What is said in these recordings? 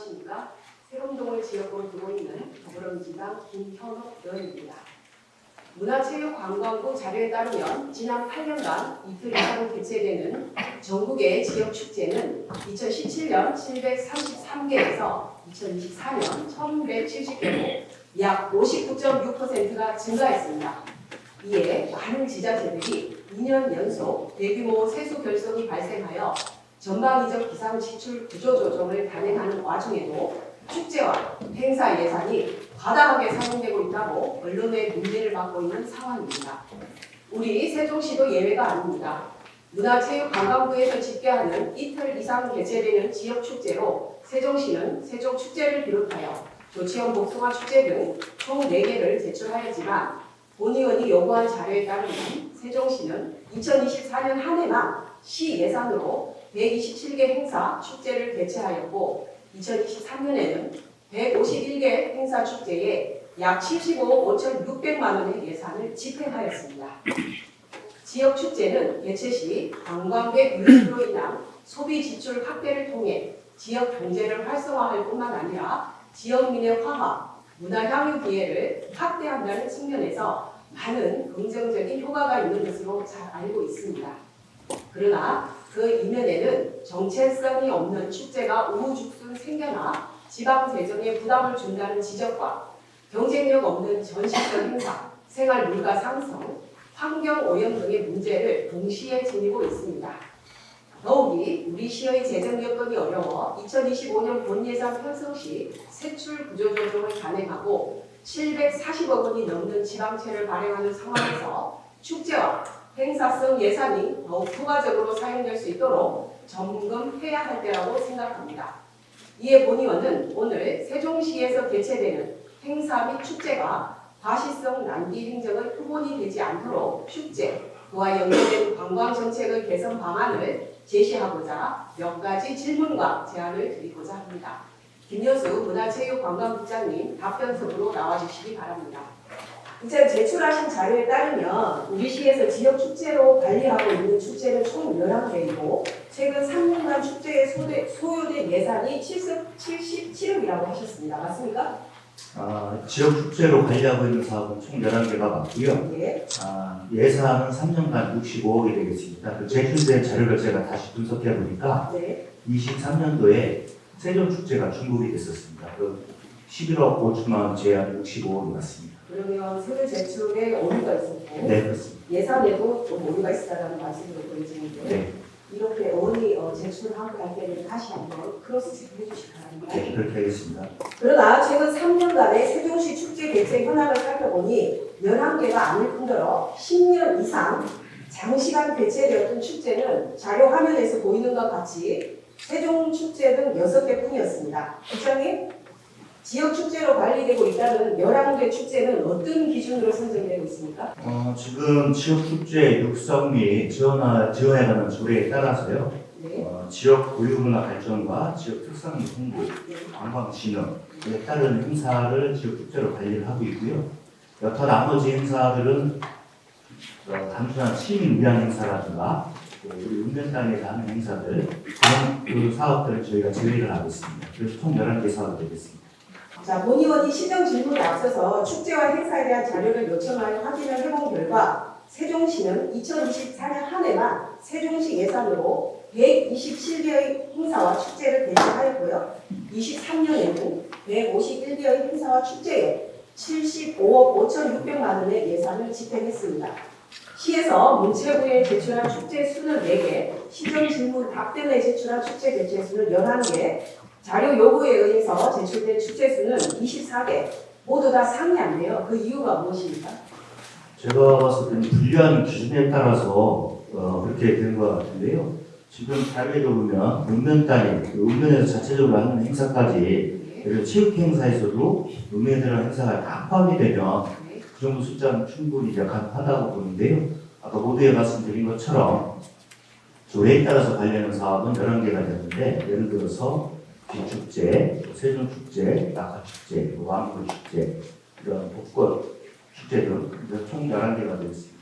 안녕하십니까. 세금동을 지역구로 두고 있는 더불어민주당 김현옥 의원입니다. 문화체육관광부 자료에 따르면 지난 8년간 이틀 이상 개최되는 전국의 지역축제는 2017년 733개에서 2024년 1170개로 약 59.6%가 증가했습니다. 이에 많은 지자체들이 2년 연속 대규모 세수 결손이 발생하여 전방위적 기상 지출 구조 조정을 단행하는 와중에도 축제와 행사 예산이 과다하게 사용되고 있다고 언론의 문제를 받고 있는 상황입니다. 우리 세종시도 예외가 아닙니다. 문화체육관광부에서 집계하는 이틀 이상 개최되는 지역축제로 세종시는 세종축제를 비롯하여 조치원 복숭아 축제 등 총 4개를 제출하였지만 본 의원이 요구한 자료에 따르면 세종시는 2024년 한 해만 시 예산으로 127개 행사 축제를 개최하였고 2023년에는 151개 행사 축제에 약 75억 5,600만 원의 예산을 집행하였습니다. 지역 축제는 개최 시 관광객 유입으로 인한 소비 지출 확대를 통해 지역 경제를 활성화할 뿐만 아니라 지역민의 화합, 문화 향유 기회를 확대한다는 측면에서 많은 긍정적인 효과가 있는 것으로 잘 알고 있습니다. 그러나 그 이면에는 정체성이 없는 축제가 우후죽순 생겨나 지방 재정에 부담을 준다는 지적과 경쟁력 없는 전시성 행사, 생활 물가 상승, 환경 오염 등의 문제를 동시에 지니고 있습니다. 더욱이 우리 시의 재정 여건이 어려워 2025년 본 예산 편성 시 세출 구조 조정을 단행하고 740억 원이 넘는 지방채를 발행하는 상황에서 축제와 행사성 예산이 더욱 효과적으로 사용될 수 있도록 점검해야 할 때라고 생각합니다. 이에 본 의원은 오늘 세종시에서 개최되는 행사 및 축제가 과시성 낭비 행정의 표본이 되지 않도록 축제, 그와 연계된 관광정책의 개선 방안을 제시하고자 몇 가지 질문과 제안을 드리고자 합니다. 김여수 문화체육관광국장님 답변석으로 나와주시기 바랍니다. 이제 제출하신 자료에 따르면 우리 시에서 지역 축제로 관리하고 있는 축제는 총 11개이고 최근 3년간 축제에 소요된 예산이 77억이라고 하셨습니다. 맞습니까? 지역 축제로 관리하고 있는 사업은 총 11개가 맞고요. 네. 예산은 3년간 65억이 되겠습니다. 그 제출된 자료를 제가 다시 분석해 보니까 네. 23년도에 세종축제가 중복이 됐었습니다. 그 11억 5천만 원 제한 65억이 맞습니다. 그러면 세금 제출에 오류가 있었고 네, 그렇습니다. 예산에도 좀 오류가 있었다는 말씀으로 보여지는데 네, 이렇게 어원이 제출하고 할 때는 다시 한번 크로스 체크해 주시기 바랍니다. 네, 그렇게 하겠습니다. 그러나 최근 3년간의 세종시 축제 개최 현황을 살펴보니 11개가 아닐 뿐더러 10년 이상 장시간 개최되었던 축제는 자료 화면에서 보이는 것 같이 세종 축제 등 6개뿐이었습니다. 국장님, 지역 축제로 관리되고 있다는 11개 축제는 어떤 기준으로 선정되고 있습니까? 지금 지역 축제 육성 및 지원에 관한 조례에 따라서요. 네. 지역 고유문화 발전과 지역 특성 및 홍보, 관광 진흥에 따른 행사를 지역 축제로 관리를 하고 있고요. 여타 나머지 행사들은 단순한 시민 위한 행사라든가 우리 읍면땅에서 하는 행사들 그런 그 사업들을 저희가 제외를 하고 있습니다. 그래서 총 11개 사업이 되겠습니다. 자, 본 의원이 시정 질문에 앞서서 축제와 행사에 대한 자료를 요청하여 확인을 해본 결과 세종시는 2024년 한 해만 세종시 예산으로 127개의 행사와 축제를 개최하였고요. 23년에는 151개의 행사와 축제에 75억 5,600만 원의 예산을 집행했습니다. 시에서 문체부에 제출한 축제 수는 4개, 시정 질문 답변에 제출한 축제 개최 수는 11개, 자료 요구에 의해서 제출된 축제 수는 24개, 모두 다 상이 안 돼요. 그 이유가 무엇입니까? 제가 봤을 때는 불리한 기준에 따라서 그렇게 된 것 같은데요. 지금 자료에 보면 읍면 단위, 읍면에서 자체적으로 하는 행사까지 예를 들어 체육 행사에서도 읍면에 들어간 행사가 다 포함이 되면 그 정도 숫자는 충분히 이제 가능하다고 보는데요. 아까 모두에 말씀드린 것처럼 조례에 따라서 관리하는 사업은 11개가 되는데 예를 들어서 비축제, 세종축제, 낙하축제, 왕불축제, 이런 복권 축제 등 총 11개가 되겠습니다.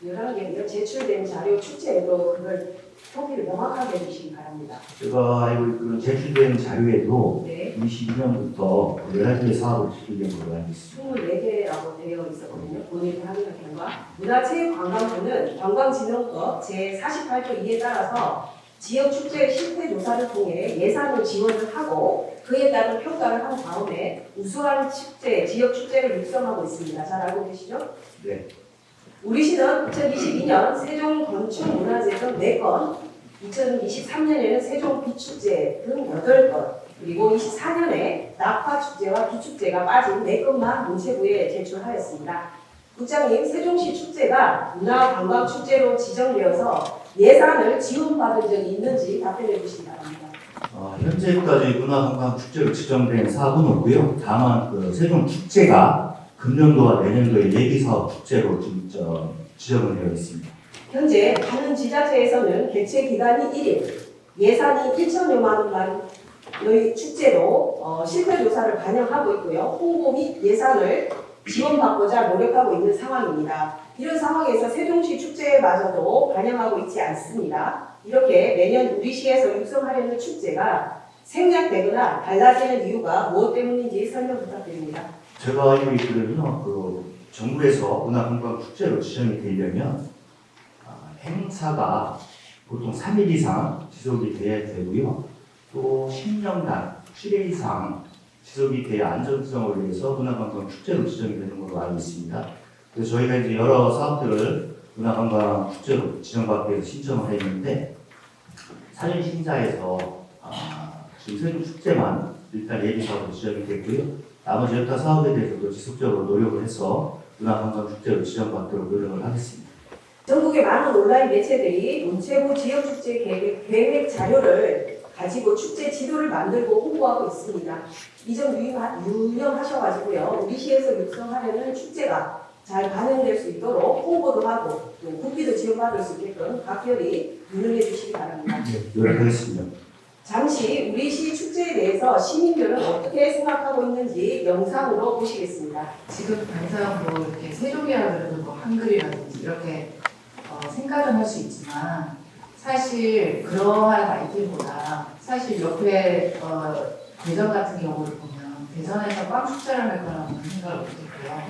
11개면 제출된 자료 축제에도 그걸 표기를 명확하게 해주시기 바랍니다. 제가 알고 있기로는 제출된 자료에도 네. 22년부터 11개의 사업을 진행된 걸로 알고 있습니다. 24개라고 되어 있었거든요. 본인이 확인한 결과. 문화체육관광부는 관광진흥법 제48조 2에 따라서 지역축제 실태조사를 통해 예산을 지원을 하고 그에 따른 평가를 한 다음에 우수한 축제, 지역축제를 육성하고 있습니다. 잘 알고 계시죠? 네. 우리 시는 2022년 세종 건축문화재 등 4건, 2023년에는 세종 비축제 등 8건, 그리고 24년에 낙화축제와 비축제가 빠진 4건만 문체부에 제출하였습니다. 국장님, 세종시 축제가 문화관광축제로 지정되어서 예산을 지원받은 적이 있는지 답변해 주시기 바랍니다. 현재까지 문화관광축제로 지정된 사업은 없고요. 다만 세종 축제가 금년도와 내년도에 예비사업 축제로 지정을 되어 있습니다. 현재 많은 지자체에서는 개최 기간이 1일, 예산이 1천여만 원의 축제로 실태조사를 반영하고 있고요. 홍보 및 예산을 지원받고자 노력하고 있는 상황입니다. 이런 상황에서 세종시 축제마저도 반영하고 있지 않습니다. 이렇게 매년 우리 시에서 육성하려는 축제가 생략되거나 달라지는 이유가 무엇 때문인지 설명 부탁드립니다. 제가 알고 있기로는요, 정부에서 문화관광축제로 지정이 되려면 행사가 보통 3일 이상 지속이 돼야 되고요. 또 10년간 7회 이상 지속이 돼야 안전성을 위해서 문화관광축제로 지정이 되는 걸로 알고 있습니다. 그래서 저희가 이제 여러 사업들을 문화관광축제로 지정받기 위해서 신청을 했는데 사전 심사에서 지금 세종 축제만 일단 예비사업으로 지정이 됐고요. 나머지 여타 사업에 대해서도 지속적으로 노력을 해서 문화관광축제로 지정받도록 노력을 하겠습니다. 전국의 많은 온라인 매체들이 문체부 지역축제 계획 자료를 가지고 축제 지도를 만들고 홍보하고 있습니다. 이 점 유념하셔가지고요. 우리 시에서 육성하려는 축제가 잘 반영될 수 있도록 홍보도 하고 또 국비도 지원받을 수 있게끔 각별히 유념해 주시기 바랍니다. 네, 노력하겠습니다. 잠시 우리 시 축제에 대해서 시민들은 어떻게 생각하고 있는지 영상으로 보시겠습니다. 지금 당장 뭐 이렇게 세종이라 그러는 뭐 한글이라든지 이렇게 생각은 할 수 있지만 사실 그러한 아이템보다 사실 옆에 대전 같은 경우를 보면 대전에서 빵 축제를 할 거라는 생각을 못했고요.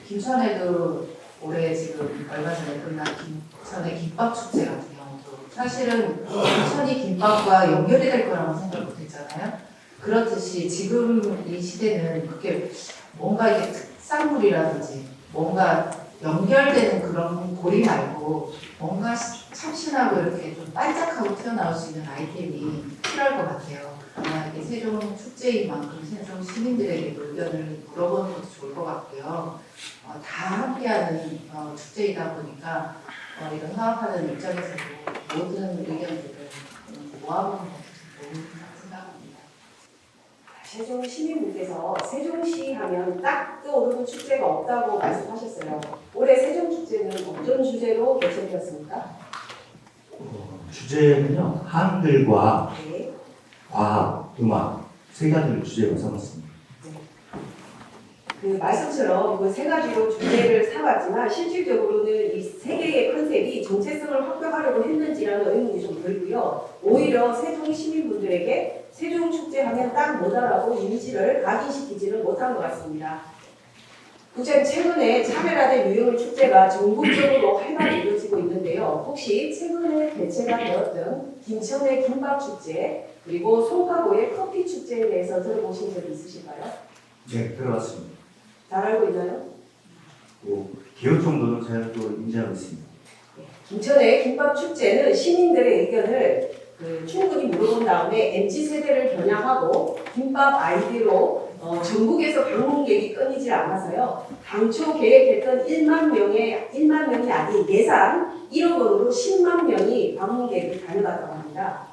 김천에도 올해 지금 얼마 전에 끝난 김천의 김밥 축제 같은 경우도 사실은 김천이 김밥과 연결이 될 거라고 생각을 못했잖아요. 그렇듯이 지금 이 시대는 그렇게 뭔가 이게 특산물이라든지 뭔가 연결되는 그런 고리 말고 뭔가 참신하고 이렇게 좀 반짝하고 튀어나올 수 있는 아이템이 필요할 것 같아요. 아마 이게 세종 축제인 만큼 세종 시민들에게도 의견을 물어보는 것도 좋을 것 같고요. 다 함께하는 축제이다 보니까 이런 사업하는 입장에서도 모든 의견들을 모아보는 것도 좋은 생각입니다. 세종 시민분께서 세종시 하면 딱 떠오르는 축제가 없다고 말씀하셨어요. 올해 세종 축제는 어떤 주제로 개최되었습니까? 주제는요, 한글과 네. 과학, 음악 세 가지를 주제로 삼았습니다. 그 말씀처럼 그 세 가지로 주제를 삼았지만 실질적으로는 이 세 개의 컨셉이 정체성을 확보하려고 했는지라는 의문이 좀 들고요. 오히려 세종 시민분들에게 세종 축제 하면 딱 뭐다라고 이미지를 각인시키지는 못한 것 같습니다. 국장님, 최근에 차별화된 유형의 축제가 전국적으로 활발히 이루어지고 있는데요. 혹시 최근에 개최가 되었던 김천의 김밥축제 그리고 송파구의 커피축제에 대해서 들어보신 적이 있으실까요? 네, 들어봤습니다. 잘 알고 있나요? 기억 정도는 잘 인지하고 있습니다. 김천의 김밥축제는 시민들의 의견을 충분히 물어본 다음에 MZ세대를 겨냥하고 김밥 아이디로 전국에서 방문객이 끊이질 않아서요. 당초 계획했던 1만 명이 아닌 예산 1억 원으로 10만 명이 방문객을 다녀갔다고 합니다.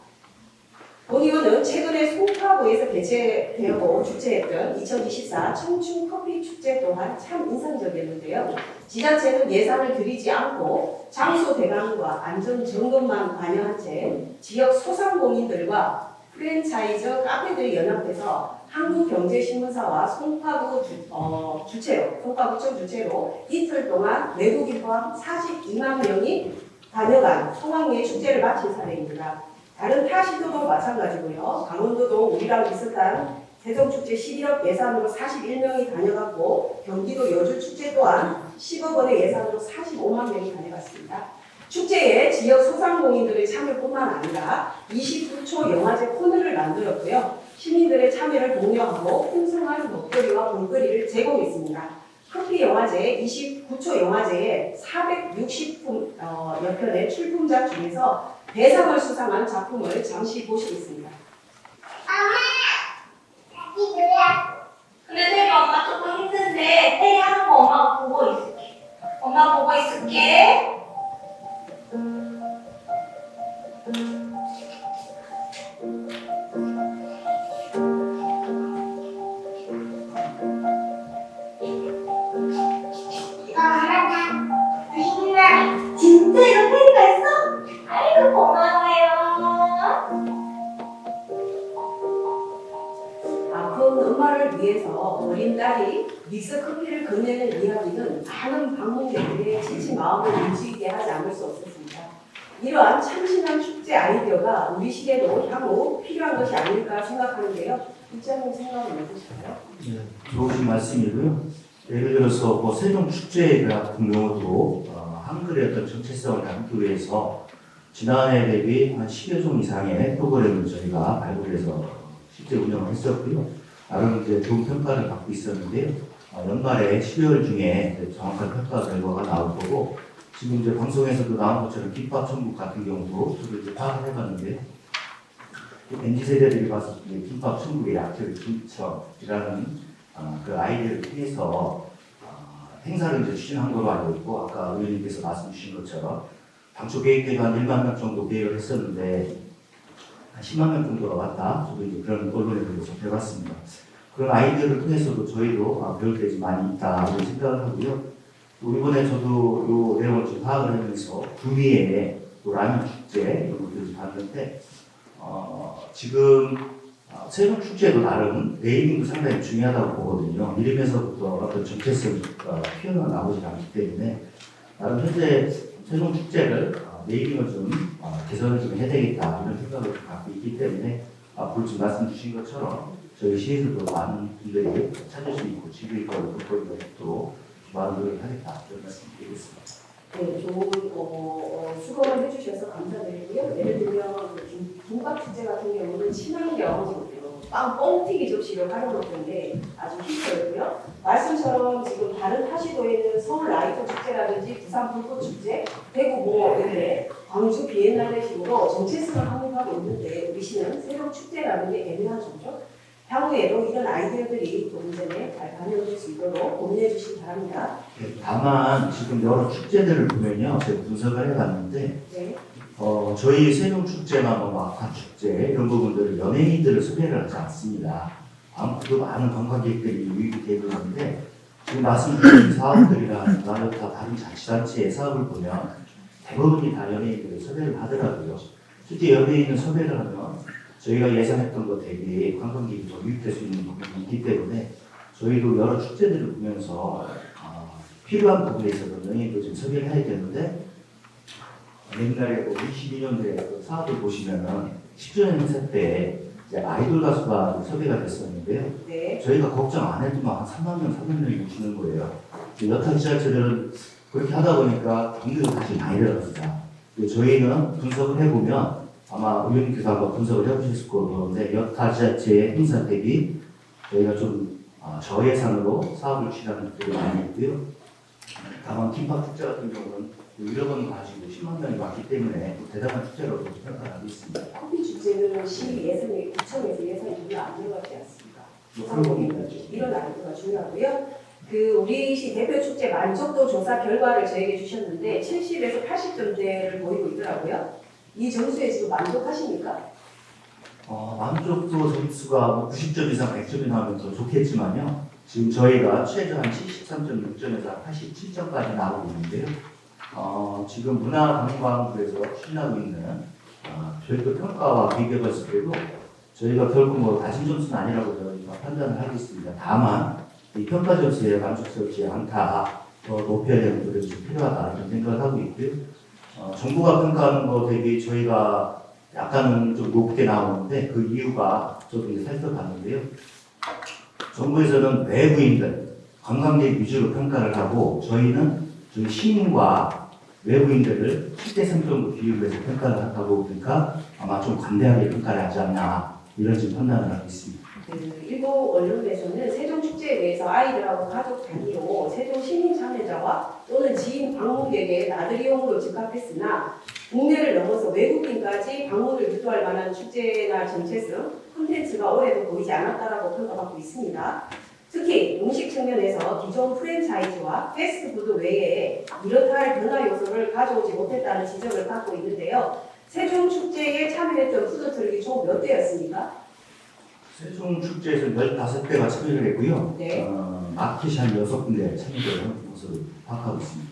본 의원은 최근에 송파구에서 개최되고 주최했던 2024 청춘 커피 축제 또한 참 인상적이었는데요. 지자체는 예산을 들이지 않고 장소 대관과 안전 점검만 관여한 채 지역 소상공인들과 프랜차이즈 카페들이 연합해서 한국경제신문사와 송파구청 주최로 이틀 동안 외국인 포함 42만 명이 다녀간 성황리에 축제를 마친 사례입니다. 다른 타 시도도 마찬가지고요. 강원도도 우리랑 비슷한 세종축제 11억 예산으로 41명이 다녀갔고 경기도 여주축제 또한 10억 원의 예산으로 45만 명이 다녀갔습니다. 축제에 지역 소상공인들의 참여뿐만 아니라 29초 영화제 코너를 만들었고요. 시민들의 참여를 독려하고 풍성한 먹거리와 볼거리를 제공했습니다. 커피 영화제 29초 영화제에 460여 편의 출품작 중에서 대상을 수상한 작품을 잠시 보시겠습니다. 근데 태리 엄마 조금 힘든데 태리 하는 거 엄마가 보고 있을게. 엄마 보고 있을게. 진짜 이거 태리가 했어? 아이고 고마워요. 아픈 엄마를 위해서 어린 딸이 믹스 커피를 건네는 이야기는 많은 방문객들의 지친 마음을 움직이게 하지 않을 수 없었습니다. 이러한 참신한 축제 아이디어가 우리 시대도 향후 필요한 것이 아닐까 생각하는데요. 입장님 생각은 어떠실까요? 네, 좋으신 말씀이고요. 예를 들어서 뭐 세종 축제 같은 경우도 한글의 어떤 정체성을 담기 위해서 지난해 대비 한 10여 종 이상의 프로그램을 저희가 발굴해서 실제 운영을 했었고요. 나름 이제 좋은 평가를 받고 있었는데요. 연말에 12월 중에 정확한 평가 결과가 나올 거고, 지금 이제 방송에서도 나온 것처럼 김밥 천국 같은 경우도 저도 이제 파악을 해봤는데요. MZ 세대들이 봤을 때 김밥 천국의 약절 김밥이라는 그 아이디어를 통해서 행사를 이제 추진한 걸로 알고 있고, 아까 의원님께서 말씀 주신 것처럼 당초 계획대로 한 1만 명 정도 계획을 했었는데 한 10만 명 정도가 왔다. 저도 이제 그런 언론에 대해서 배웠습니다. 그런 아이디어를 통해서도 저희도 배울 게 많이 있다 이런 생각을 하고요. 또 이번에 저도 이 내용을 좀 파악을 하면서 구미에 또 라면 축제 이런 것들을 좀 봤는데 지금 세종 축제도 나름 네이밍도 상당히 중요하다고 보거든요. 이름에서부터 어떤 정체성 표현이 나오지 않기 때문에 나름 현재 세종 축제를 네이밍을 좀 개선을 좀 해야 되겠다 이런 생각을 좀 갖고 있기 때문에 앞으로 지금 말씀 주신 것처럼 저희 시에서도 많은 분들이 찾을 수 있고 즐길 거를 돋보이게 있도록 많은 노력을 하겠다 이런 말씀 드리겠습니다. 네, 좋은 수고를 해주셔서 감사드리고요. 예를 들면 김밥 축제 같은 경우는 친환경 빵 뻥튀기 접시를 활용할 건데 아주 히트였고요. 말씀처럼 지금 다른 타시도에 있는 서울 라이트 축제라든지 부산 불꽃 축제, 대구 뭐 이렇게 광주 비엔날레 식으로 정체성을 확립하고 있는데 우리 시는 새로운 축제라는 게 애매한 점죠. 향후에도 이런 아이디어들이 도민전에 잘 반영될 수 있도록 고민해 주시기 바랍니다. 네, 다만 지금 여러 축제들을 보면요, 제가 분석을 해봤는데 네. 저희 세종 축제나 뭐 막화 축제 이런 부분들을 연예인들을 섭외를 하지 않습니다. 아무튼 많은 관광객들이 유입이 되고 있는데 지금 말씀드린 사업들이나 다 다른 자치단체의 사업을 보면 대부분이 다 연예인들을 섭외를 하더라고요. 실제 연예인을 섭외를 하면 저희가 예상했던 것 대비 관광객이 더 유입될 수 있는 부분이 있기 때문에 저희도 여러 축제들을 보면서 필요한 부분에 있어서 연예인도 좀 섭외를 해야 되는데 옛날에 22년도에 그 사업을 보시면은 10주년 행사 때 이제 아이돌 가수가 섭외가 됐었는데요. 네. 저희가 걱정 안 해도 막 한 3만 명, 4만 명이 오시는 거예요. 여타 지자체들은 그렇게 하다 보니까 경기도 다시 많이 들어갔습니다. 저희는 분석을 해보면 아마 의원님께서 한번 분석을 해보셨을 거로 그런데 여타 지자체의 행사 대비 저희가 좀 저예산으로 사업을 추진하는 것들이 많이 있고요. 다만 김밥 축제 같은 경우는 1억 원 가지고 10만 명이 왔기 때문에 대단한 축제로 평가를 하고 있습니다. 커피 축제는 시 예산이 구청에서 예산이 별로 안 들어가지 않습니다. 소상공인들 이런 아이디어가 중요하고요. 우리 시 대표 축제 만족도 조사 결과를 저에게 주셨는데 70에서 80점대를 보이고 있더라고요. 이 점수에 지금 만족하십니까? 만족도 점수가 90점 이상 100점이 나오면 더 좋겠지만요. 지금 저희가 최저 한 73.6점에서 87점까지 나오고 있는데요. 지금 문화관광부에서 추진하고 있는 별도 평가와 비교했을 때도 저희가 결국 뭐 낮은 점수는 아니라고 저희가 판단을 하고 있습니다. 다만 이 평가 점수에 만족스럽지 않다, 더 높여야 되는 노력이 좀 필요하다 이런 생각을 하고 있고요. 정부가 평가하는 거 대비 저희가 약간은 좀 높게 나오는데 그 이유가 저도 이제 살펴봤는데요. 정부에서는 외부인들, 관광객 위주로 평가를 하고 저희는 저희 시민과 외부인들을 7대 3 정도 비율로 해서 평가를 하다 보니까 아마 좀 관대하게 평가를 하지 않나 이런 지금 판단을 하고 있습니다. 일부 언론에서는 세종축제에 대해서 아이들하고 가족 단위로 세종 시민 참여자와 또는 지인 방문객의 나들이용으로 집합했으나 국내를 넘어서 외국인까지 방문을 유도할 만한 축제나 정체성, 콘텐츠가 올해도 보이지 않았다라고 평가받고 있습니다. 특히 음식 측면에서 기존 프랜차이즈와 패스트푸드 외에 이렇다 할 변화 요소를 가져오지 못했다는 지적을 받고 있는데요. 세종축제에 참여했던 푸드트럭이 총 몇 대였습니까? 세종 축제에서 15대가 참여를 했고요. 네. 마켓이 한 6군데 참여를 한 것으로 파악하고 있습니다.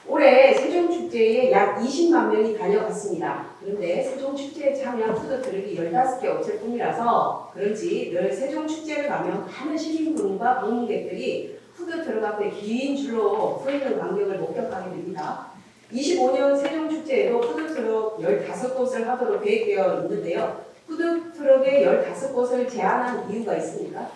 올해 세종축제에 약 20만 명이 다녀갔습니다. 그런데 세종축제에 참여한 푸드트럭이 15개 업체뿐이라서 그런지 늘 세종축제를 가면 많은 시민분과 방문객들이 푸드트럭 앞에 긴 줄로 서 있는 광경을 목격하게 됩니다. 25년 세종축제에도 푸드트럭 15곳을 하도록 계획되어 있는데요. 푸드트럭의 15곳을 제한한 이유가 있습니까?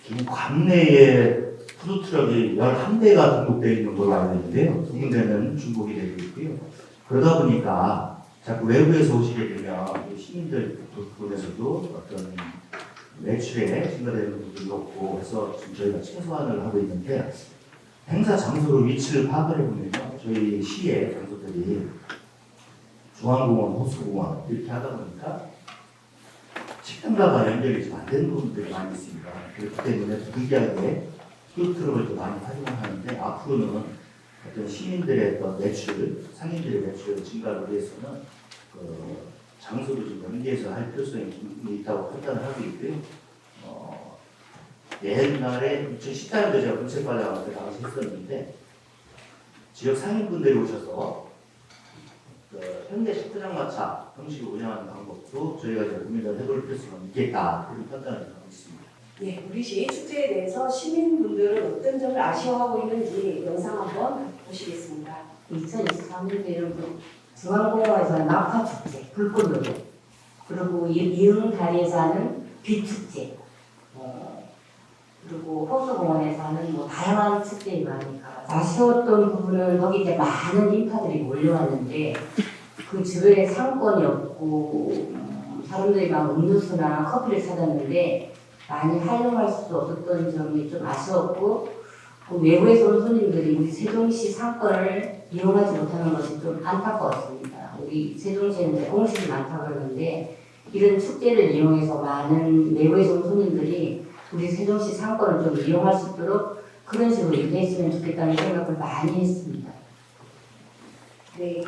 지금 관내에 푸드트럭이 11대가 등록되어 있는 걸로 알고 있는데요. 두 군데는 중복이 되고 있고요. 그러다 보니까 자꾸 외부에서 오시게 되면 시민들 부분에서도 어떤 매출에 증가되는 부분도 없고 해서 지금 저희가 최소한을 하고 있는데 행사 장소로 위치를 파악을 해보면 저희 시의 장소들이 중앙공원, 호수공원 이렇게 하다 보니까 식당과가 연결이 좀 안 되는 부분들이 많이 있습니다. 그렇기 때문에 부득이하게 푸드트럭을 좀 많이 활용을 하는데 앞으로는 어떤 시민들의 어떤 매출, 상인들의 매출 증가를 위해서는 장소를 좀 연계해서 할 필요성이 좀 있다고 판단을 하고 있고요. 옛날에 2014년도 제가 문책과장할 때 당시 했었는데 지역 상인분들이 오셔서 현대 식포장마차 형식으로 운영하는 방법도 저희가 이제 고민을 해볼 필요성이 있겠다 그런 판단을 하고 있습니다. 네, 우리 시 축제에 대해서 시민분들은 어떤 점을 아쉬워하고 있는지 영상 한번 보시겠습니다. 2023년도에는 중앙공원에서 낙타축제, 불꽃놀이, 그리고 이응다리에서 하는 비축제, 그리고 호수공원에서 하는 다양한 축제들이 많으니까 아쉬웠던 부분은 거기 이제 많은 인파들이 몰려왔는데 그 주변에 상권이 없고 사람들이 막 음료수나 커피를 사줬는데 많이 활용할 수 없었던 점이 좀 아쉬웠고 그 외부에서 온 손님들이 우리 세종시 상권을 이용하지 못하는 것이 좀 안타까웠습니다. 우리 세종시에는 이제 공식이 많다고 그러는데 이런 축제를 이용해서 많은 외부에서 온 손님들이 우리 세종시 상권을 좀 이용할 수 있도록 그런 식으로 일했으면 좋겠다는 생각을 많이 했습니다. 네,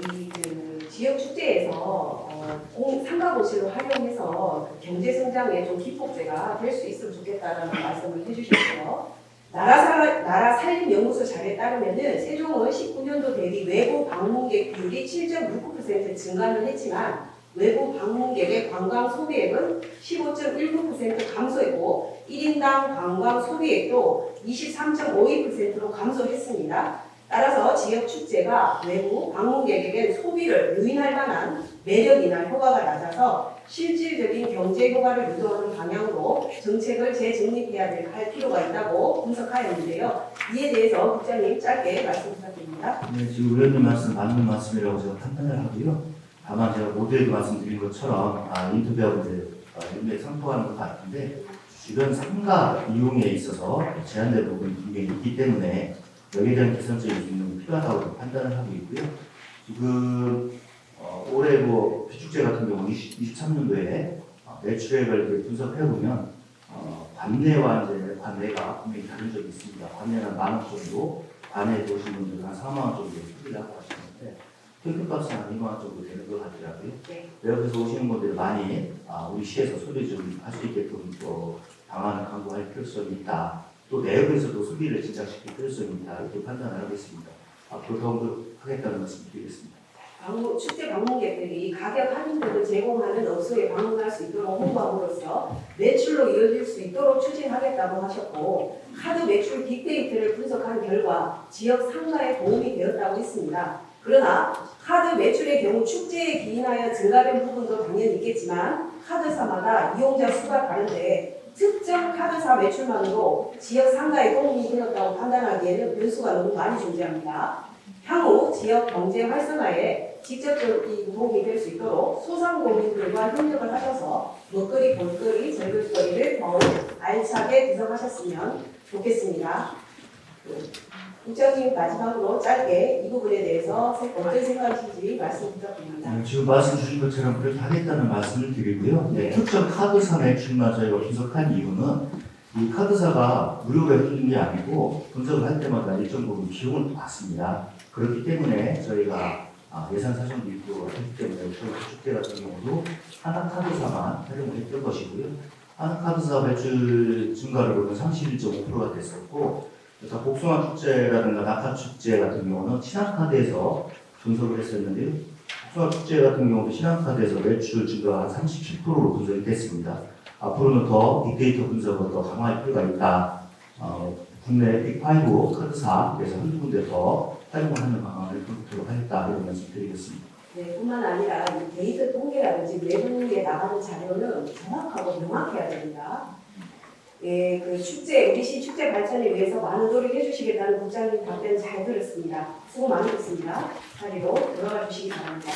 지역 축제에서 상가고시를 활용해서 경제 성장에 좀 기폭제가 될 수 있으면 좋겠다라는 말씀을 해주셨고요. 나라 살림 연구소 자료에 따르면은 세종은 19년도 대비 외부 방문객 비율이 7.69% 증가는 했지만 외부 방문객의 관광 소비액은 15.19% 감소했고 1인당 관광 소비액도 23.52%로 감소했습니다. 따라서 지역 축제가 외부 방문객에게 소비를 유인할 만한 매력이나 효과가 낮아서 실질적인 경제 효과를 유도하는 방향으로 정책을 재정립해야 할 필요가 있다고 분석하였는데요. 이에 대해서 국장님 짧게 말씀 부탁드립니다. 네, 지금 의원님 말씀 맞는 말씀이라고 제가 판단을 하고요. 다만 제가 모두에도 말씀드린 것처럼 인터뷰하고 이제 일맥 상통하는 것 같은데 주변 상가 이용에 있어서 제한된 부분이 분명히 있기 때문에 여기에 대한 개선적인 기능이 필요하다고 판단을 하고 있고요. 지금 올해 비축제 같은 경우 23년도에 매출액을 분석해보면 관내와 이제 관내가 분명히 다른 점이 있습니다. 관내는 10,000원 정도, 관내에 오신 분들은 한 40,000원 정도 소비를 하고 하시는데 평균값은 한 20,000원 정도 되는 것 같더라고요. 네. 외국에서 오시는 분들이 많이 우리 시에서 소비 좀 할 수 있게끔 또 방안을 강구할 필요성이 있다. 또 내역에서도 소비를 진작시킬 필요성이 있다. 이렇게 판단을 하고 있습니다. 앞으로 더욱더 하겠다는 말씀 드리겠습니다. 축제 방문객들이 가격 할인율을 제공하는 업소에 방문할 수 있도록 홍보함으로써 매출로 이어질 수 있도록 추진하겠다고 하셨고 카드 매출 빅데이터를 분석한 결과 지역 상가에 도움이 되었다고 했습니다. 그러나 카드 매출의 경우 축제에 기인하여 증가된 부분도 당연히 있겠지만 카드사마다 이용자 수가 다른데 특정 카드사 매출만으로 지역 상가에 도움이 되었다고 판단하기에는 변수가 너무 많이 존재합니다. 향후 지역 경제 활성화에 직접적인 도움이 될 수 있도록 소상공인들과 협력을 하셔서 먹거리, 볼거리, 절글거리를 더욱 알차게 구성하셨으면 좋겠습니다. 국장님 마지막으로 짧게 이 부분에 대해서 어떤 생각이신지 말씀 부탁드립니다. 지금 말씀 주신 것처럼 그렇게 하겠다는 말씀을 드리고요. 네, 특정 카드사 매출만 저희가 분석한 이유는 이 카드사가 무료로 해주는 게 아니고 분석을 할 때마다 일정 부분 비용을 받습니다. 그렇기 때문에 저희가 예산 사정도 있고 했기 때문에 축제 같은 경우도 하나 카드사만 활용을 했던 것이고요. 하나 카드사 매출 증가로는 31.5%가 됐었고, 그러니까 복숭아 축제라든가 낙하 축제 같은 경우는 신한카드에서 분석을 했었는데요. 복숭아 축제 같은 경우도 신한카드에서 매출 증가가 한 37%로 분석이 됐습니다. 앞으로는 더 빅데이터 분석을 더 강화할 필요가 있다. 국내 빅5 카드사에서 한두 군데 더 활용을 하는 방안을 검토록 하겠다 이런 말씀 드리겠습니다. 네, 뿐만 아니라 이 데이터 통계라든지 외부에 나가는 자료는 정확하고 명확해야 됩니다. 예, 그 축제, 우리시 축제 발전을 위해서 많은 노력해 주시겠다는 국장님 답변 잘 들었습니다. 수고 많으셨습니다. 자리로 돌아가 주시기 바랍니다.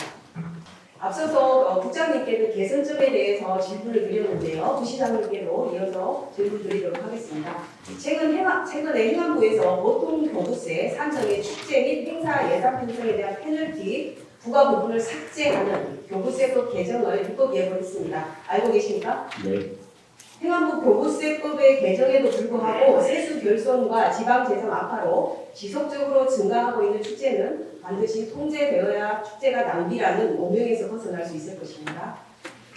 앞서서 국장님께는 개선점에 대해서 질문을 드렸는데요. 부시장님께도 이어서 질문 드리도록 하겠습니다. 최근에 행안부에서 보통교부세 산정의 축제 및 행사 예산 편성에 대한 페널티 부과 부분을 삭제하는 교부세법 개정을 입법 예고했습니다. 알고 계십니까? 네. 행안부 교부세법의 개정에도 불구하고 세수 결손과 지방재정 악화로 지속적으로 증가하고 있는 축제는 반드시 통제되어야 축제가 낭비라는 오명에서 벗어날 수 있을 것입니다.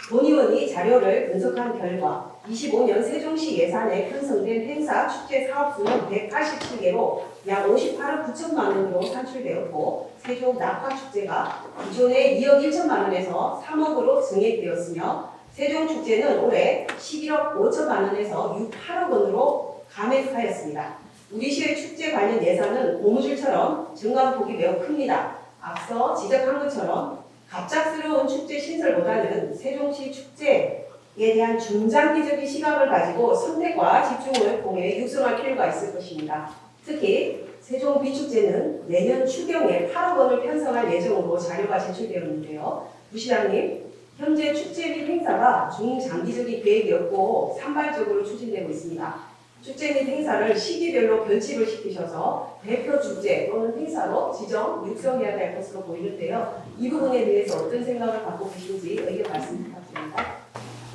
본의원이 자료를 분석한 결과 25년 세종시 예산에 편성된 행사 축제 사업수는 187개로 약 58억 9천만 원으로 산출되었고 세종 낙하축제가 기존의 2억 1천만 원에서 3억으로 증액되었으며 세종축제는 올해 11억 5천만 원에서 8억 원으로 감액하였습니다. 우리시의 축제 관련 예산은 고무줄처럼 증가폭이 매우 큽니다. 앞서 지적한 것처럼 갑작스러운 축제 신설보다는 세종시 축제에 대한 중장기적인 시각을 가지고 선택과 집중을 통해 육성할 필요가 있을 것입니다. 특히 세종 비축제는 내년 추경에 8억 원을 편성할 예정으로 자료가 제출되었는데요. 부시장님, 현재 축제 및 행사가 중장기적인 계획이 없고 산발적으로 추진되고 있습니다. 축제 및 행사를 시기별로 결집을 시키셔서 대표 축제 또는 행사로 지정, 육성해야 될 것으로 보이는데요. 이 부분에 대해서 어떤 생각을 갖고 계신지 의견 말씀 부탁드립니다.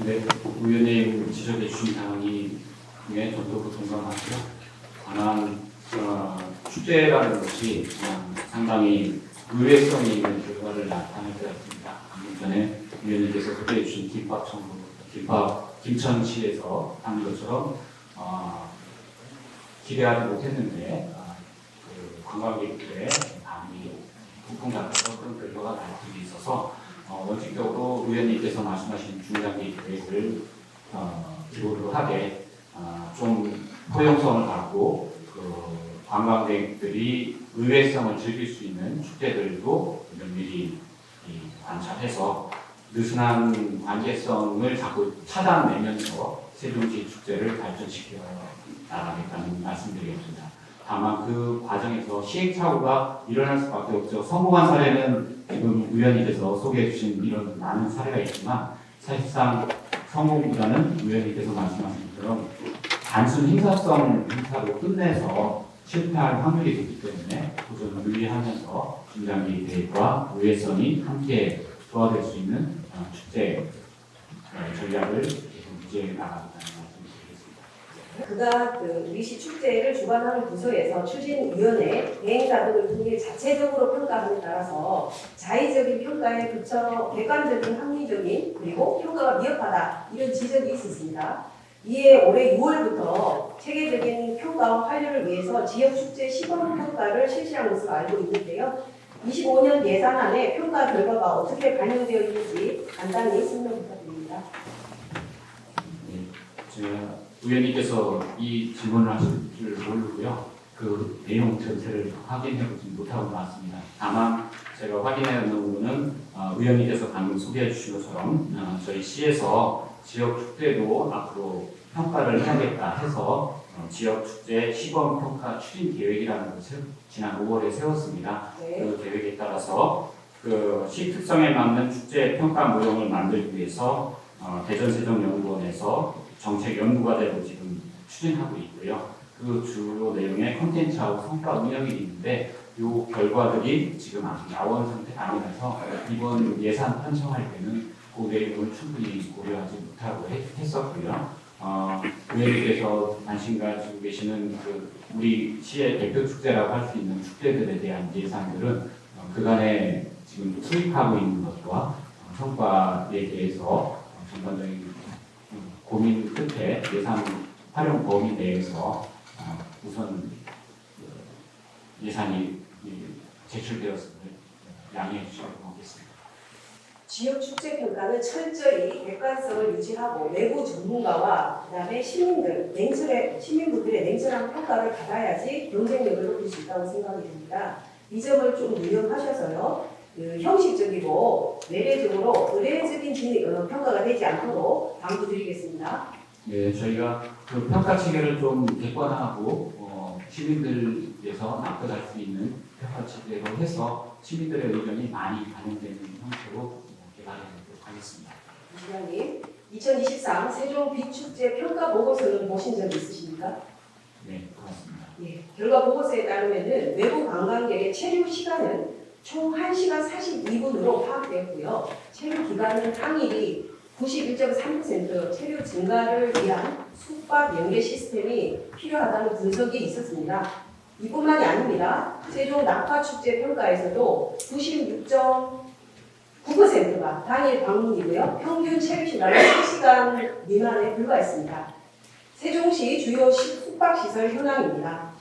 네, 의원님 지적해 주신 사항이 중에 전적으로 동감하고요. 다만 축제라는 것이 상당히 의외성이 있는 결과를 나타낼 것 같습니다. 방금 전에 의원님께서 소개해 주신 김천시에서 한 것처럼 기대하지 못했는데 그 관광객들의 반응이 폭풍 같아서 그런 결과가 나올 수 있어서 원칙적으로 의원님께서 말씀하신 중장기 계획을 기본으로 하되 좀 포용성을 갖고 그 관광객들이 의외성을 즐길 수 있는 축제들도 면밀히 관찰해서 느슨한 관계성을 자꾸 찾아내면서 세종시 축제를 발전시켜 나가겠다는 말씀드리겠습니다. 다만 그 과정에서 시행착오가 일어날 수밖에 없죠. 성공한 사례는 지금 의원님께서 소개해 주신 이런 많은 사례가 있지만 사실상 성공보다는 의원님께서 말씀하신 것처럼 단순 행사성 행사로 끝내서 실패할 확률이 되기 때문에 도전을 유의하면서 중장기 계획과 의외성이 함께 조화될 수 있는 축제 전략을 유지해 나가겠다는 말씀을 드리겠습니다. 그가 우리시 축제를 주관하는 부서에서 추진위원회, 대행사 등을 통해 자체적으로 평가함에 따라서 자의적인 평가에 그쳐 객관적인 합리적인 그리고 평가가 미흡하다 이런 지적이 있었습니다. 이에 올해 6월부터 체계적인 평가와 활용을 위해서 지역축제 시범 평가를 실시한 것으로 알고 있는데요. 25년 예산안에 평가 결과가 어떻게 반영되어 있는지 간단히 설명 부탁드립니다. 네, 제가 의원님께서 이 질문을 하실 줄 모르고요. 그 내용 전체를 확인해보지 못하고 나왔습니다. 다만 제가 확인해 놓은 거는 의원님께서 방금 소개해 주신 것처럼 저희 시에서 지역 축제도 앞으로 평가를 해야겠다 해서 지역 축제 시범 평가 추진 계획이라는 것을 지난 5월에 세웠습니다. 네. 그 계획에 따라서 그 시 특성에 맞는 축제 평가 모형을 만들기 위해서 대전세종연구원에서 정책 연구과대로 지금 추진하고 있고요. 그 주요 내용의 콘텐츠하고 성과 운영이 있는데 이 결과들이 지금 아직 나온 상태가 아니라서 이번 예산 편성할 때는 그 내용을 충분히 고려하지 못하고 했었고요. 의원님께서 관심 가지고 계시는 그 우리 시의 대표 축제라고 할 수 있는 축제들에 대한 예산들은 그간에 지금 투입하고 있는 것과 성과에 대해서 전반적인 고민 끝에 예산 활용 범위 내에서 우선 예산이 제출되었음을 양해해 주시면 고맙겠습니다. 지역 축제 평가는 철저히 객관성을 유지하고 외부 전문가와 그다음에 시민분들의 냉철한 평가를 받아야지 경쟁력을 높일 수 있다고 생각이 듭니다. 이 점을 좀 유념하셔서요. 그 형식적이고 내래적으로 의례적인 평가가 되지 않도록 당부드리겠습니다. 네, 저희가 그 평가 체계를 좀 객관화하고 시민들에서 납득할 수 있는 평가 체계로 해서 시민들의 의견이 많이 반영되는 형태로 개발해보도록 하겠습니다. 이시장님, 2023 세종 빛축제 평가 보고서는 보신 적 있으십니까? 네, 고맙습니다. 예, 결과 보고서에 따르면은 외부 관광객의 체류 시간은 총 1시간 42분으로 파악되었고요. 체류 기간은 당일이 91.3% 체류 증가를 위한 숙박 연계 시스템이 필요하다는 분석이 있었습니다. 이뿐만이 아닙니다. 세종 낙화축제 평가에서도 96.9%가 당일 방문이고요. 평균 체류 시간은 3시간 미만에 불과했습니다. 세종시 주요 숙박시설 현황입니다.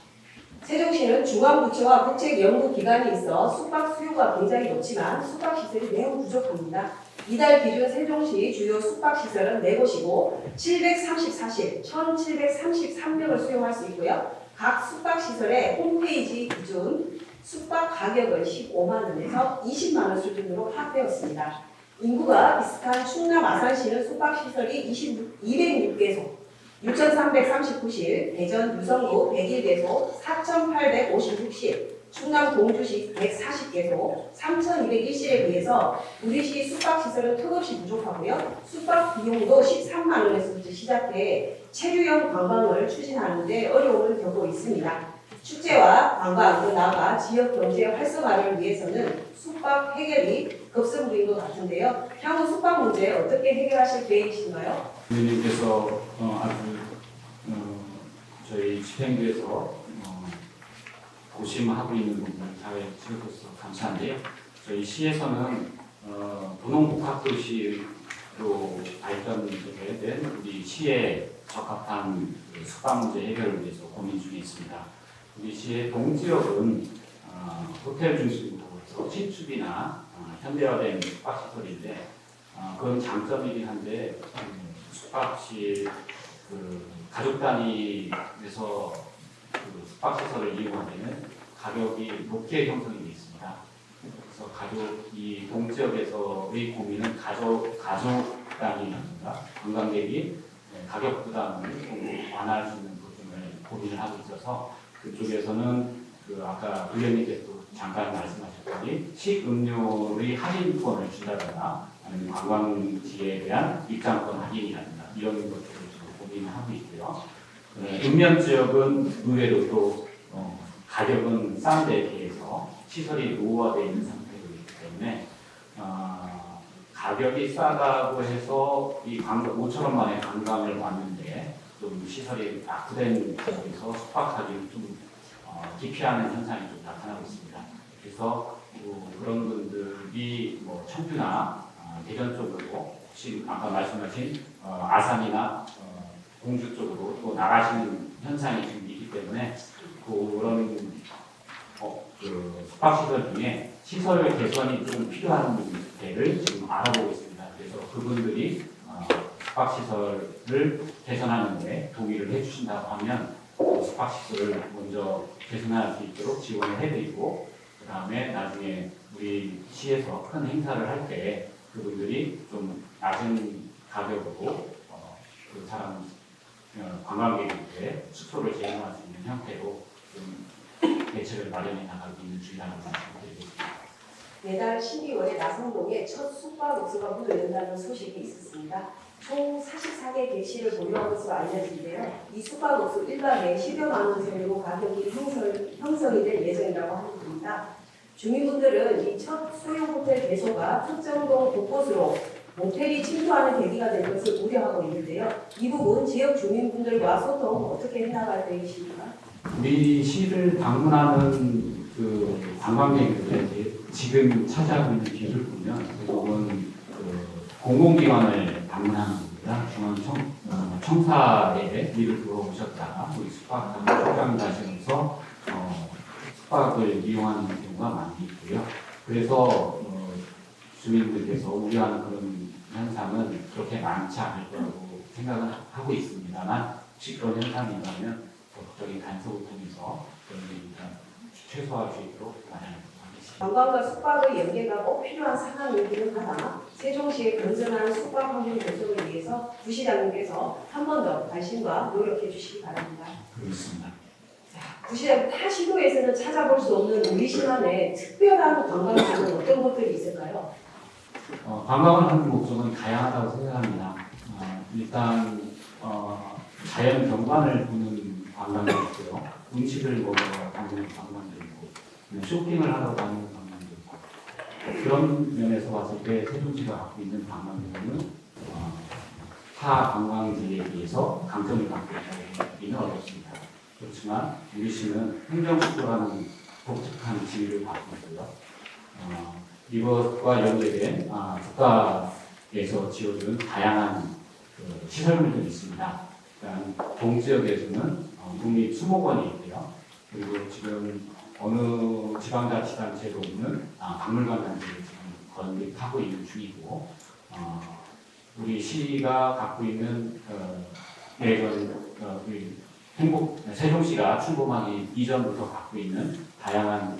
세종시는 중앙부처와 국책연구기관이 있어 숙박 수요가 굉장히 높지만 숙박시설이 매우 부족합니다. 이달 기준 세종시 주요 숙박시설은 4곳이고 734실, 1733명을 수용할 수 있고요. 각 숙박시설의 홈페이지 기준 숙박 가격은 15만 원에서 20만 원 수준으로 파악되었습니다. 인구가 비슷한 충남 아산시는 숙박시설이 206개소, 6,339실, 대전 유성구 101개소, 4,856실, 충남 동주시 140개소, 3,201실에 비해서 우리시 숙박시설은 턱없이 부족하고요. 숙박 비용도 13만 원에서부터 시작해 체류형 관광을 추진하는 데 어려움을 겪고 있습니다. 축제와 관광, 또 나아가 지역 경제 활성화를 위해서는 숙박 해결이 급선무인 것 같은데요. 향후 숙박 문제 어떻게 해결하실 계획이신가요? 의원님께서 아주 저희 집행부에서 고심하고 있는 부분을 잘 지어줘서 감사한데요. 저희 시에서는 분홍복합도시로 발전되게 된 우리 시에 적합한 숙박 문제 해결을 위해서 고민 중에 있습니다. 우리 시의 동지역은 호텔 중심으로 신축이나 현대화된 숙박시설인데 그건 장점이긴 한데 숙박시 가족 단위에서 숙박시설을 이용하면 가격이 높게 형성이 되어 있습니다. 그래서 이 동지역에서의 고민은 가족 단위라든가 관광객이 가격 부담을 좀 완화할 수 있는 부분을 고민을 하고 있어서 그쪽에서는 아까 의원님께서 잠깐 말씀하셨더니 식음료의 할인권을 준다거나 아니면 관광지에 대한 입장권 할인이라든가 이런 것들을 지금 고민을 하고 있고요. 읍면 지역은 의외로 또 가격은 싼 데에 비해서 시설이 노후화되어 있는 상태이기 때문에 가격이 싸다고 해서 이 5천 원 만에 관광을 왔는데 좀 시설이 낙후된 지역에서 숙박하기는 좀 기피하는 현상이 좀 나타나고 있습니다. 그래서 그런 분들이 청주나 대전 쪽으로 혹시 아까 말씀하신 아산이나 공주 쪽으로 또 나가시는 현상이 좀 있기 때문에 그런 숙박시설 중에 시설 개선이 좀 필요한 데를 지금 알아보고 있습니다. 그래서 그분들이 숙박시설을 개선하는 데 동의를 해주신다고 하면 숙박시설을 먼저 개선할 수 있도록 지원을 해드리고 그 다음에 나중에 우리 시에서 큰 행사를 할 때 그분들이 좀 낮은 가격으로 그 사람 관광객에게 숙소를 제공할 수 있는 형태로 좀 대책을 마련해 나가고 있는 중이라는 말씀드리겠습니다. 매달 12월에 나성동에 첫 숙박업소가 문을 연다는 소식이 있었습니다. 총 44개 객실을 보유한 것으로 알려진데요. 이 숙박업소 1박에 10여만 원 정도 가격이 형성이 될 예정이라고 합니다. 주민분들은 이 첫 소형 호텔 개소가 특정동 곳곳으로 모텔이 침투하는 계기가 될 것을 우려하고 있는데요. 이 부분 지역 주민분들과 소통 어떻게 해나갈 계획이십니까? 우리 시를 방문하는 그 관광객들이 지금 찾아가고 있는 길을 보면 대부분 그 공공기관을 방문하는 겁니다. 중앙청사에 일을 들어오셨다가 우리 숙박하는 출장 가시면서 숙박을 이용하는 경우가 많이 있고요. 그래서 주민들께서 우려하는 그런 현상은 그렇게 많지 않을 거라고 생각을 하고 있습니다만 혹시 그런 현상이 있다면 적극적인 간섭을 통해서 그런 일을 최소화할 수 있도록 마련하겠습니다. 관광과 숙박의 연계가 꼭 필요한 상황이기는 하나 세종시의 건전한 숙박 환경 조성을 위해서 부시장님께서 한 번 더 관심과 노력해 주시기 바랍니다. 그렇습니다. 부시장 타 시도에서는 찾아볼 수 없는 우리 시만의 특별한 관광지는 어떤 것들이 있을까요? 관광을 하는 목적은 다양하다고 생각합니다. 일단 자연 경관을 보는 관광도 있고요. 음식을 먹으러 가는 관광도 있고 쇼핑을 하러 가는 관광도 있고 그런 면에서 봤을 때 세종시가 갖고 있는 관광지는 타 관광지에 비해서 강점을 갖고 있기는 어렵습니다. 그렇지만 우리 시는 행정수도라는 독특한 지위를 갖고 있고요. 이것과 연계된 국가에서 지어주는 다양한 그 시설물들이 있습니다. 일단 동지역에서는 국립수목원이 있고요. 그리고 지금 어느 지방자치단체도 없는 박물관 단지를 지금 건립하고 있는 중이고 우리 시가 갖고 있는 예전 세종시가 출범하기 이전부터 갖고 있는 다양한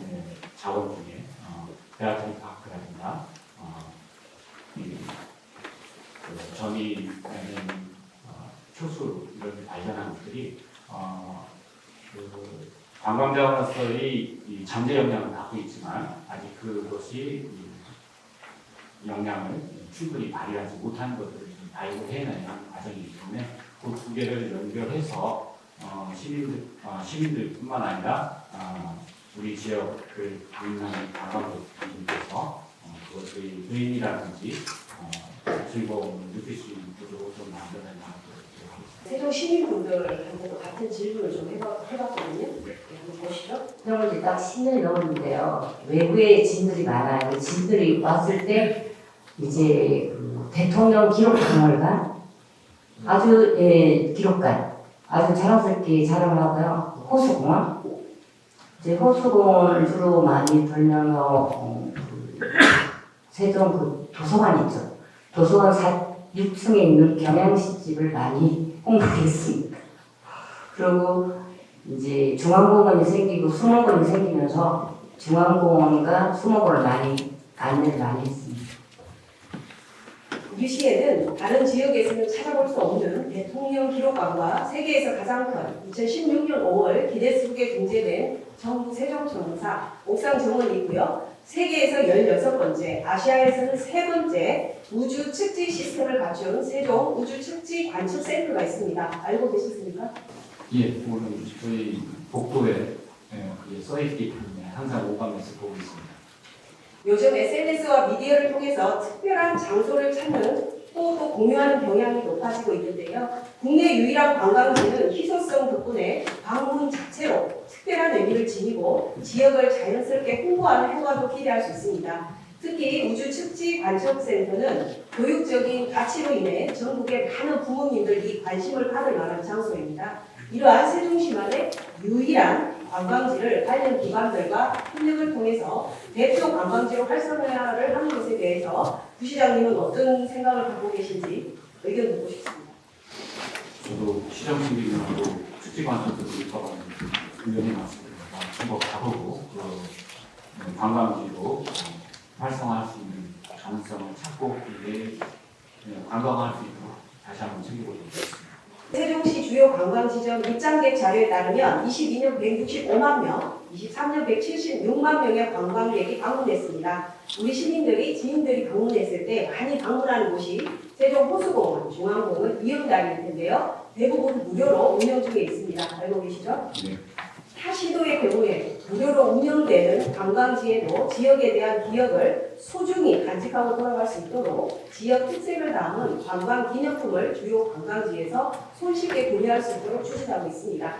자원 중에 베아트리 파크라든가 전이 효수 이런 발견한 것들이 그 관광자원으로서의 잠재 역량을 갖고 있지만 아직 그것이 역량을 충분히 발휘하지 못하는 것들을 발굴해내는 과정이기 때문에 그 두 개를 연결해서 시민들뿐만 아니라 우리 지역을 방문하는 관광객분들께서 그것의 의미라든지 즐거움을 느낄 수 있는 구조로 좀 만들어 나가도록 하겠습니다. 세종 시민분들한테도 같은 질문을 좀 해봤거든요. 네, 한번 보시죠. 그러면 이제 딱 10년이 넘었는데요. 외부에 짐들이 많아요. 그 짐들이 왔을 때 이제 그 대통령 기록박물관 아주 기록관 아주 자랑스럽게 자랑을 하고요. 호수공원 이제 호수공원을 주로 많이 돌면서 세종 그 도서관 있죠. 도서관 6층에 있는 경양식집을 많이 홍보했습니다. 그리고 이제 중앙공원이 생기고 수목원이 생기면서 중앙공원과 수목원을 많이 안내를 많이 했습니다. 우리 시에는 다른 지역에서는 찾아볼 수 없는 대통령 기록관과 세계에서 가장 큰 2016년 5월 기네스북에 등재된 전국 세종청사 옥상 정원이 있고요. 세계에서 16번째, 아시아에서는 3번째 우주 측지 시스템을 갖춘 세종 우주 측지 관측 센터가 있습니다. 알고 계셨습니까? 예, 물론 저희 복도에 그게 써있기 때문에 항상 오감에서 보고 있습니다. 요즘 SNS와 미디어를 통해서 특별한 장소를 찾는 또 공유하는 경향이 높아지고 있는데요. 국내 유일한 관광지는 희소성 덕분에 방문 자체로 특별한 의미를 지니고 지역을 자연스럽게 홍보하는 효과도 기대할 수 있습니다. 특히 우주측지관측센터는 교육적인 가치로 인해 전국의 많은 부모님들이 관심을 받을 만한 장소입니다. 이러한 세종시만의 유일한 관광지를 관련 기관들과 협력을 통해서 대표 관광지로 활성화를 하는 것에 대해서 부시장님은 어떤 생각을 갖고 계신지 의견 듣고 싶습니다. 저도 시정신비님하고 축지관청도 일과가 의원님 말씀드린 한번 가보고 관광지로 활성화할 수 있는 가능성을 찾고 이제 관광할 수 있도록 다시 한번 챙겨보도록 하겠습니다. 세종시 주요 관광지점 입장객 자료에 따르면 22년 165만 명, 23년 176만 명의 관광객이 방문했습니다. 우리 시민들이, 지인들이 방문했을 때 많이 방문하는 곳이 세종호수공원, 중앙공원, 이영단일 텐데요. 대부분 무료로 운영 중에 있습니다. 알고 계시죠? 네. 타 시도의 경우에 무료로 운영되는 관광지에도 지역에 대한 기억을 소중히 간직하고 돌아갈 수 있도록 지역 특색을 담은 관광 기념품을 주요 관광지에서 손쉽게 구매할 수 있도록 추진하고 있습니다.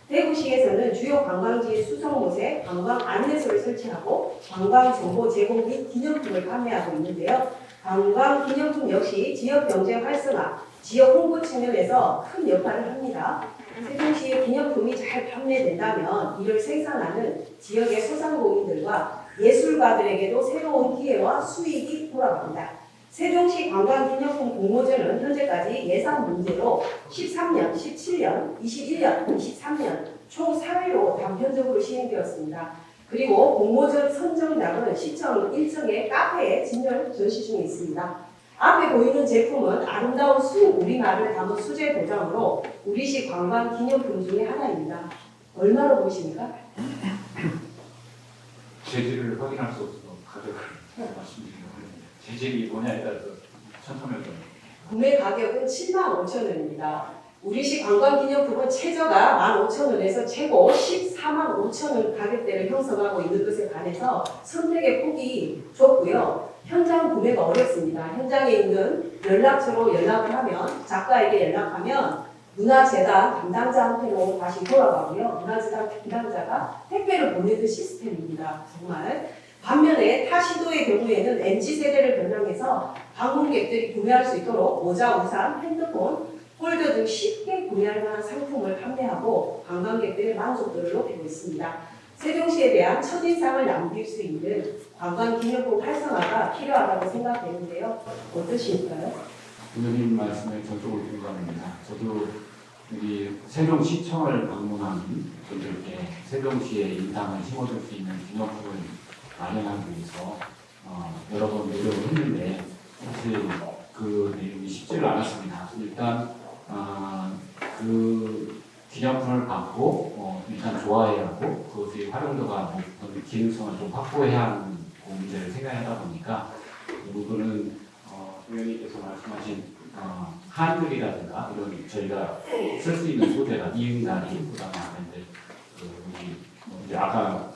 대구시에서는 주요 관광지의 수성못에 관광 안내소를 설치하고 관광 정보 제공 및 기념품을 판매하고 있는데요. 관광 기념품 역시 지역 경제 활성화, 지역 홍보 측면에서 큰 역할을 합니다. 세종시의 기념품이 잘 판매된다면 이를 생산하는 지역의 소상공인들과 예술가들에게도 새로운 기회와 수익이 돌아갑니다. 세종시 관광기념품 공모전은 현재까지 예산 문제로 13년, 17년, 21년, 23년 총 4회로 단편적으로 시행되었습니다. 그리고 공모전 선정작은 시청 1층의 카페에 진열 전시 중에 있습니다. 앞에 보이는 제품은 아름다운 우리말을 담은 수제 도장으로 우리시 관광 기념품 중에 하나입니다. 얼마로 보십니까? 재질을 확인할 수 없어서 가격을 말씀드리려고 했는데 재질이 뭐냐에 따라서 1,300원. 구매 가격은 75,000원입니다. 우리시 관광기념품은 최저가 15,000원에서 최고 145,000원 가격대를 형성하고 있는 것에 반해서 선택의 폭이 좁고요. 현장 구매가 어렵습니다. 현장에 있는 연락처로 연락을 하면 작가에게 연락하면 문화재단 담당자한테로 다시 돌아가고요. 문화재단 담당자가 택배를 보내는 시스템입니다. 정말. 반면에 타 시도의 경우에는 MZ세대를 겨냥해서 방문객들이 구매할 수 있도록 모자, 우산, 핸드폰, 폴더 등 쉽게 구매할 만한 상품을 판매하고 관광객들의 만족도를 높이고 있습니다. 세종시에 대한 첫인상을 남길 수 있는 관광기념품 활성화가 필요하다고 생각되는데요. 어떠실까요? 의원님 말씀에 전적으로 공감합니다. 저도 여기 세종시청을 방문한 분들께 세종시의 인상을 심어줄 수 있는 기념품을 마련하기 위해서 여러 번 노력을 했는데 사실 그 내용이 쉽지를 않았습니다. 일단 그 기념품을 받고 일단 좋아해야 하고 그것의 활용도가 높은 기능성을 좀 확보해야 하는 문제를 생각하다 보니까 이 부분은 의원님께서 말씀하신 한글이라든가 이런 저희가 쓸 수 있는 소재가 이응단이 그다음에 이제 아까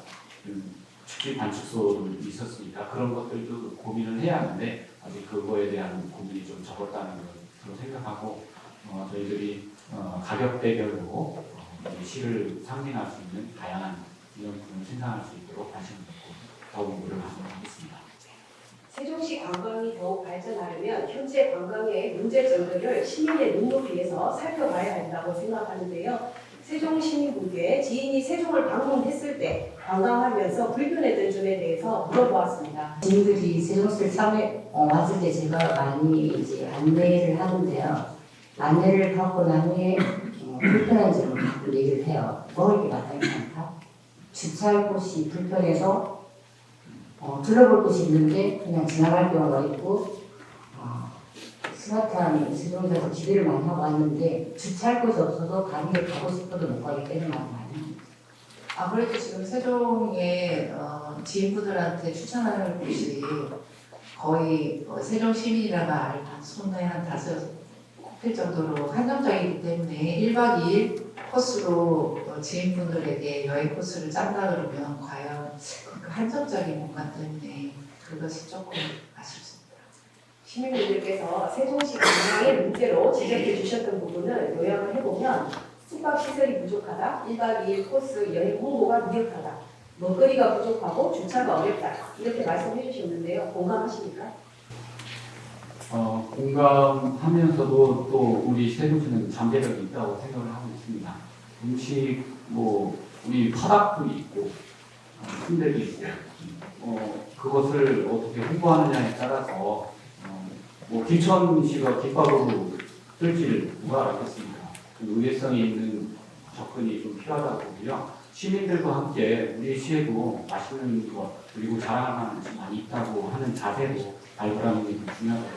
축지 관측소도 있었으니까 그런 것들도 고민을 해야 하는데 아직 그거에 대한 고민이 좀 적었다는 것으로 생각하고 저희들이 가격대별로 시를 상징할 수 있는 다양한 기념품을 생산할 수 있도록 관심을 갖고 더욱 노력하도록 하겠습니다. 세종시 관광이 더욱 발전하려면 현재 관광의 문제점들을 시민의 눈높이에서 살펴봐야 한다고 생각하는데요. 세종 시민분께 지인이 세종을 방문했을 때 관광하면서 불편했던 점에 대해서 물어보았습니다. 지인들이 세종시를 처음에 왔을 때 제가 많이 이제 안내를 하는데요. 안내를 하고 난 후에 불편한 점을 가끔 얘기를 해요. 먹을 게 마땅히 많다. 주차할 곳이 불편해서 둘러볼 곳이 있는데 그냥 지나갈 경우가 있고 스마트한 세종시에서 기대를 많이 하고 왔는데 주차할 곳이 없어서 다른 데 가고 싶어도 못 가기 때문에 많이 합니다. 아무래도 지금 세종의 지인분들한테 추천하는 곳이 거의 세종 시민이라가 알 손에 한 5 꼽힐 정도로 한정적이기 때문에 1박 2일 코스로 지인분들에게 여행 코스를 짠다 그러면 과연 그 한정적인 공간 때문에 그것이 조금 아쉽습니다. 시민분들께서 세종시 관광의 문제로 지적해 주셨던 부분을 요약을 해보면 숙박시설이 부족하다, 1박 2일 코스 여행 홍보가 미흡하다, 먹거리가 부족하고 주차가 어렵다 이렇게 말씀해 주셨는데요. 공감하십니까? 공감하면서도 또 우리 세종시는 잠재력이 있다고 생각을 하고 있습니다. 음식 우리 화닭도 있고 순대도 있고 그것을 어떻게 홍보하느냐에 따라서 김천시가 김밥으로 뜰지를 누가 알겠습니까? 의외성이 있는 접근이 좀 필요하다고 보고요. 시민들과 함께 우리 시에도 맛있는 것 그리고 자랑할 만한 것이 많이 있다고 하는 자세로 발굴하는 게 좀 중요하다고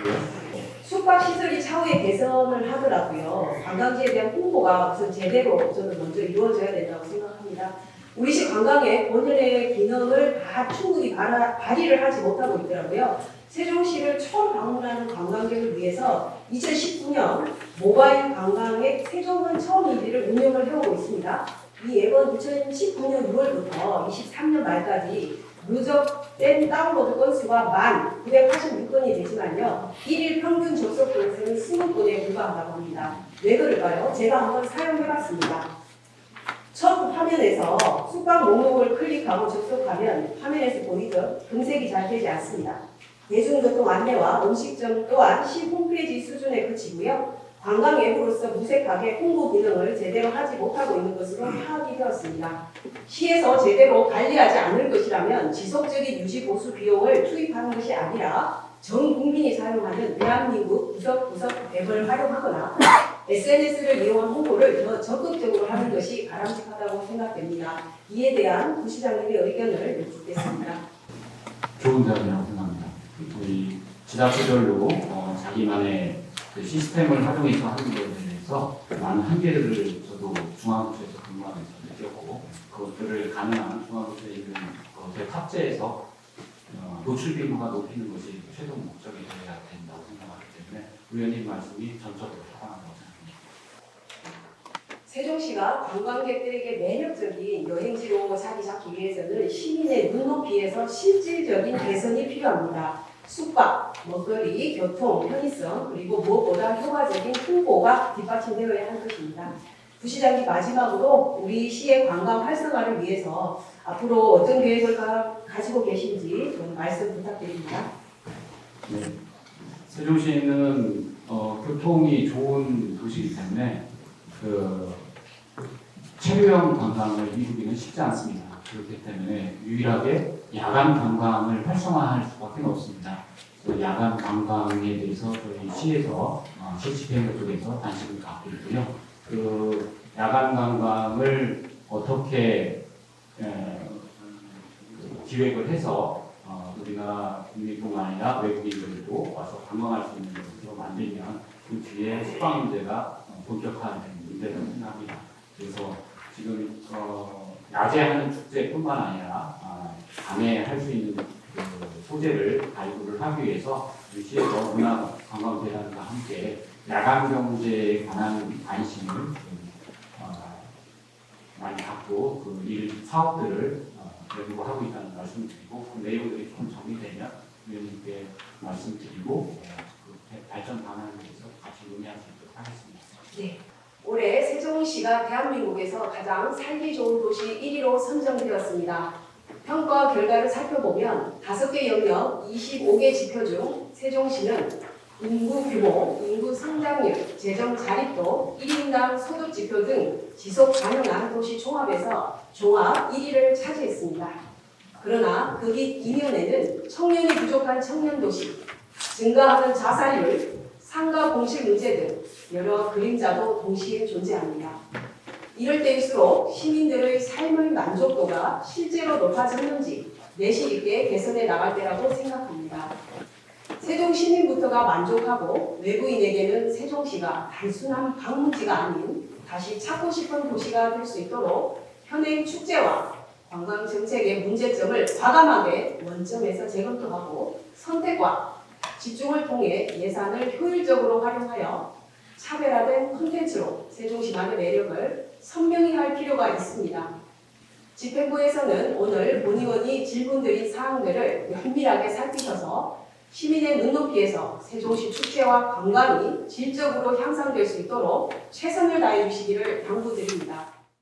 생각하고요. 숙박 시설이 차후에 개선을 하더라고요. 관광지에 대한 홍보가 우선 제대로 저는 먼저 이루어져야 된다고 생각합니다. 우리 시 관광의 본연의 기능을 다 충분히 발휘를 하지 못하고 있더라고요. 세종시를 처음 방문하는 관광객을 위해서 2019년 모바일 관광의 세종은 처음이지를 운영을 해오고 있습니다. 이 앱은 2019년 6월부터 23년 말까지 누적된 다운로드 건수가 1,986건이 되지만요. 1일 평균 접속 건수는 20건에 불과하다고 합니다. 왜 그럴까요? 제가 한번 사용해봤습니다. 첫 화면에서 숙박 목록을 클릭하고 접속하면 화면에서 보이듯 검색이 잘 되지 않습니다. 대중교통 안내와 음식점 또한 시 홈페이지 수준에 그치고요. 관광 앱으로서 무색하게 홍보 기능을 제대로 하지 못하고 있는 것으로 파악이 되었습니다. 시에서 제대로 관리하지 않을 것이라면 지속적인 유지 보수 비용을 투입하는 것이 아니라 전 국민이 사용하는 대한민국 구석구석 앱을 활용하거나 SNS를 이용한 홍보를 더 적극적으로 하는 것이 바람직하다고 생각됩니다. 이에 대한 부시장님의 의견을 여쭙겠습니다. 좋은 대안이라고 생각합니다. 우리 지자체별로 자기만의 그 시스템을 활용해서 하는 것에 대해서 많은 한계를 저도 중앙부처에서 근무하면서 느꼈고 그것들을 가능한 중앙부처에 있는 것에 탑재해서 노출 빈도가 높이는 것이 최종 목적이 되어야 된다고 생각하기 때문에 의원님 말씀이 전적으로 타당하다고 생각합니다. 세종시가 관광객들에게 매력적인 여행지로 자리 잡기 위해서는 시민의 눈높이에서 실질적인 개선이 필요합니다. 숙박, 먹거리, 교통, 편의성, 그리고 무엇보다 효과적인 홍보가 뒷받침되어야 할 것입니다. 부시장님 마지막으로 우리 시의 관광 활성화를 위해서 앞으로 어떤 계획을 가지고 계신지 좀 말씀 부탁드립니다. 네. 세종시는 교통이 좋은 도시이기 때문에 체류형 관광을 이루기는 쉽지 않습니다. 그렇기 때문에 유일하게 야간 관광을 활성화할 수밖에 없습니다. 야간 관광에 대해서 저희 시에서 실시계획 쪽에서 관심을 갖고 있고요. 그 야간 관광을 어떻게 기획을 해서 우리나라 국민뿐만 아니라 외국인들도 와서 관광할 수 있는 것으로 만들면 그 뒤에 숙박 문제가 본격화되는 문제라고 생각합니다. 그래서 지금 낮에 하는 축제뿐만 아니라 밤에 할 수 있는 그 소재를 발굴을 하기 위해서 우리 시에서 문화관광재단과 함께 야간 경제에 관한 관심을 많이 갖고 그 일 사업들을 연구하고 있다는 말씀을 드리고 그 내용들이 좀 정리되면 위원님께 말씀드리고 그 발전 방안에 대해서 같이 논의할 수 있도록 하겠습니다. 네. 올해 세종시가 대한민국에서 가장 살기 좋은 도시 1위로 선정되었습니다. 평가 결과를 살펴보면 5개 영역 25개 지표 중 세종시는 인구 규모, 인구 성장률, 재정 자립도, 1인당 소득 지표 등 지속 가능한 도시 종합에서 종합 1위를 차지했습니다. 그러나 그 이면에는 청년이 부족한 청년도시, 증가하는 자살률, 상가 공실 문제 등 여러 그림자도 동시에 존재합니다. 이럴 때일수록 시민들의 삶의 만족도가 실제로 높아졌는지 내실 있게 개선해 나갈 때라고 생각합니다. 세종 시민부터가 만족하고 외부인에게는 세종시가 단순한 방문지가 아닌 다시 찾고 싶은 도시가 될 수 있도록 현행 축제와 관광 정책의 문제점을 과감하게 원점에서 재검토하고 선택과 집중을 통해 예산을 효율적으로 활용하여 차별화된 콘텐츠로 세종시만의 매력을 선명히 할 필요가 있습니다. 집행부에서는 오늘 본의원이 질문드린 사항들을 면밀하게 살피셔서 시민의 눈높이에서 세종시 축제와 관광이 질적으로 향상될 수 있도록 최선을 다해 주시기를 당부드립니다.